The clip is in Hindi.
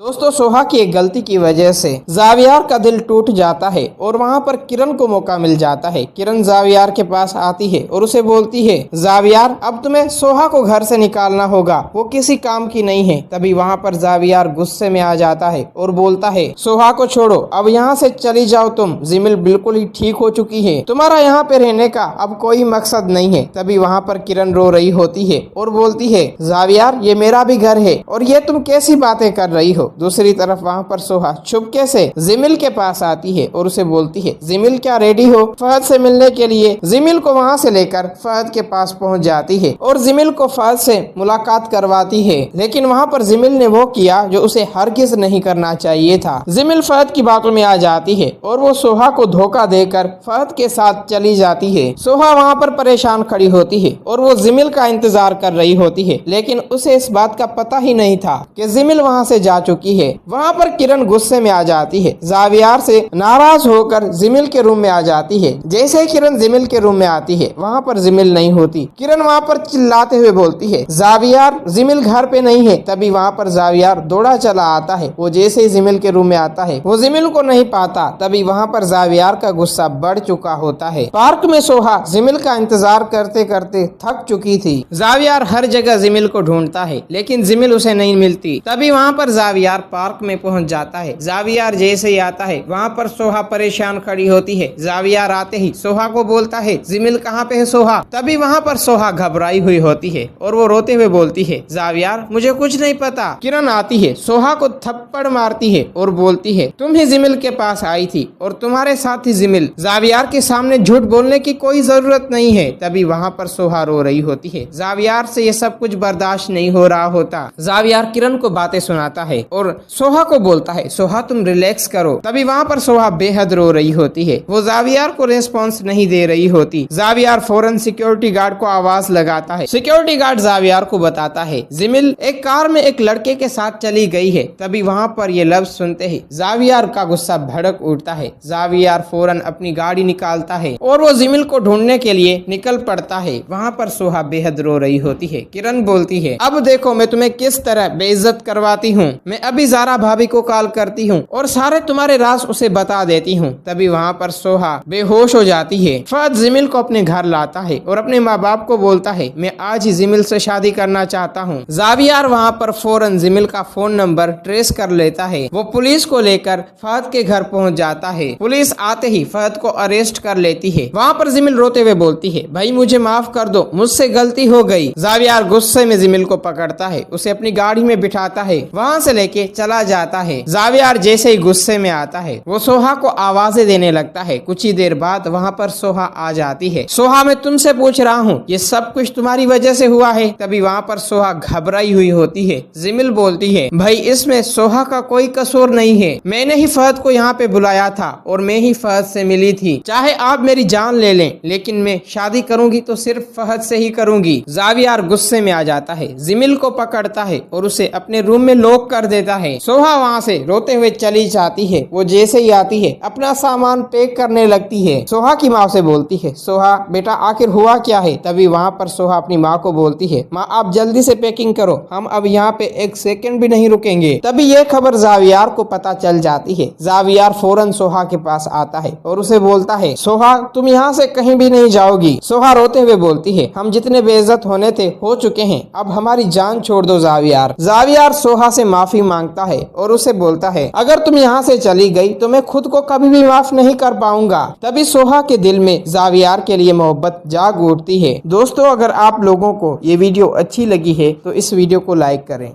दोस्तों, सोहा की एक गलती की वजह से जावियार का दिल टूट जाता है और वहाँ पर किरण को मौका मिल जाता है। किरण जावियार के पास आती है और उसे बोलती है, जावियार अब तुम्हें सोहा को घर से निकालना होगा, वो किसी काम की नहीं है। तभी वहाँ पर जावियार गुस्से में आ जाता है और बोलता है, सोहा को छोड़ो, अब यहाँ से चली जाओ तुम। जिमिल बिल्कुल ही ठीक हो चुकी है, तुम्हारा यहाँ पे रहने का अब कोई मकसद नहीं है। तभी वहाँ पर किरण रो रही होती है और बोलती है, जावियार ये मेरा भी घर है और ये तुम कैसी बातें कर रही हो। दूसरी तरफ वहाँ पर सोहा चुपके से जिमिल के पास आती है और उसे बोलती है, जिमिल क्या रेडी हो फहद से मिलने के लिए। जिमिल को वहाँ से लेकर फहद के पास पहुँच जाती है और जिमिल को फहद से मुलाकात करवाती है। लेकिन वहाँ पर जिमिल ने वो किया जो उसे हरगिज नहीं करना चाहिए था। जिमिल फहद की बातों में आ जाती है और वो सोहा को धोखा देकर फहद के साथ चली जाती है। सोहा वहाँ पर परेशान खड़ी होती है और वो जिमिल का इंतजार कर रही होती है, लेकिन उसे इस बात का पता ही नहीं था कि जिमिल वहाँ से जा चुकी है। वहाँ पर किरण गुस्से में आ जाती है, जावियार से नाराज होकर जिमिल के रूम में आ जाती है। जैसे ही किरण जिमिल के रूम में आती है, वहाँ पर जिमिल नहीं होती। किरण वहाँ पर चिल्लाते हुए बोलती है, जावियार जिमिल घर पे नहीं है। तभी वहाँ पर जावियार दौड़ा चला आता है। वो जैसे ही जिमिल के रूम में आता है, वो जिमिल को नहीं पाता। तभी वहाँ पर जावियार का गुस्सा बढ़ चुका होता है। पार्क में सोहा जिमिल का इंतजार करते करते थक चुकी थी। जावियार हर जगह जिमिल को ढूंढता है, लेकिन जिमिल उसे नहीं मिलती। तभी वहाँ पर जावियार पार्क में पहुंच जाता है। जावियार जैसे ही आता है, वहाँ पर सोहा परेशान खड़ी होती है। जावियार आते ही सोहा को बोलता है, जिमिल कहाँ पे है सोहा। तभी वहाँ पर सोहा घबराई हुई होती है और वो रोते हुए बोलती है, जावियार मुझे कुछ नहीं पता। किरण आती है, सोहा को थप्पड़ मारती है और बोलती है, तुम ही जिमिल के पास आई थी और तुम्हारे साथ ही जिमिल। जावियार के सामने झूठ बोलने की कोई जरूरत नहीं है। तभी वहाँ पर सोहा रो रही होती है। जावियार से ये सब कुछ बर्दाश्त नहीं हो रहा होता। जावियार किरण को बातें सुनाता है और सोहा को बोलता है, सोहा तुम रिलैक्स करो। तभी वहाँ पर सोहा बेहद रो रही होती है। वो जावियार को रेस्पॉन्स नहीं दे रही होती। जावियार फौरन सिक्योरिटी गार्ड को आवाज लगाता है। सिक्योरिटी गार्ड जावियार को बताता है, जिमिल एक कार में एक लड़के के साथ चली गई है। तभी वहाँ पर ये लफ्ज सुनते ही जावियार का गुस्सा भड़क उठता है। जावियार फौरन अपनी गाड़ी निकालता है और वो जिमिल को ढूंढने के लिए निकल पड़ता है। वहाँ पर सोहा बेहद रो रही होती है। किरण बोलती है, अब देखो मैं तुम्हें किस तरह बेइज्जत करवाती हूँ। मैं अभी जारा भाभी को कॉल करती हूँ और सारे तुम्हारे राज उसे बता देती हूँ। तभी वहाँ पर सोहा बेहोश हो जाती है। फहद जिमिल को अपने घर लाता है और अपने माँ बाप को बोलता है, मैं आज ही जिमिल से शादी करना चाहता हूँ। जावियार वहाँ पर फौरन जिमिल का फोन नंबर ट्रेस कर लेता है। वो पुलिस को लेकर फहद के घर पहुँच जाता है। पुलिस आते ही फहद को अरेस्ट कर लेती है। वहाँ पर जिमिल रोते हुए बोलती है, भाई मुझे माफ कर दो, मुझसे गलती हो गई। जावियार गुस्से में जिमिल को पकड़ता है, उसे अपनी गाड़ी में बिठाता है, वहाँ से लेके चला जाता है। जावियार जैसे ही गुस्से में आता है, वो सोहा को आवाजें देने लगता है। कुछ ही देर बाद वहाँ पर सोहा आ जाती है। सोहा मैं तुमसे पूछ रहा हूँ, ये सब कुछ तुम्हारी वजह से हुआ है। तभी वहाँ पर सोहा घबराई हुई होती है। जिमिल बोलती है, भाई इसमें सोहा का कोई कसूर नहीं है, मैंने ही फहद को यहाँ पे बुलाया था और मैं ही फहद से मिली थी। चाहे आप मेरी जान ले लें, लेकिन मैं शादी करूंगी तो सिर्फ फहद से ही करूंगी। जावियार गुस्से में आ जाता है, जिमिल को पकड़ता है और उसे अपने रूम में लॉक कर देता है। सोहा वहाँ से रोते हुए चली जाती है। वो जैसे ही आती है, अपना सामान पैक करने लगती है। सोहा की माँ से बोलती है, सोहा बेटा आखिर हुआ क्या है। तभी वहाँ पर सोहा अपनी माँ को बोलती है, माँ आप जल्दी से पैकिंग करो, हम अब यहाँ पे एक सेकंड भी नहीं रुकेंगे। तभी ये खबर जावियार को पता चल जाती है। जावियार फौरन सोहा के पास आता है और उसे बोलता है, सोहा तुम यहाँ से कहीं भी नहीं जाओगी। सोहा रोते हुए बोलती है, हम जितने बेइज्जत होने थे हो चुके हैं, अब हमारी जान छोड़ दो जावियार। जावियार सोहा से माफी मांगता है और उसे बोलता है, अगर तुम यहाँ से चली गई तो मैं खुद को कभी भी माफ नहीं कर पाऊंगा। तभी सोहा के दिल में जावियार के लिए मोहब्बत जाग उठती है। दोस्तों, अगर आप लोगों को ये वीडियो अच्छी लगी है तो इस वीडियो को लाइक करें।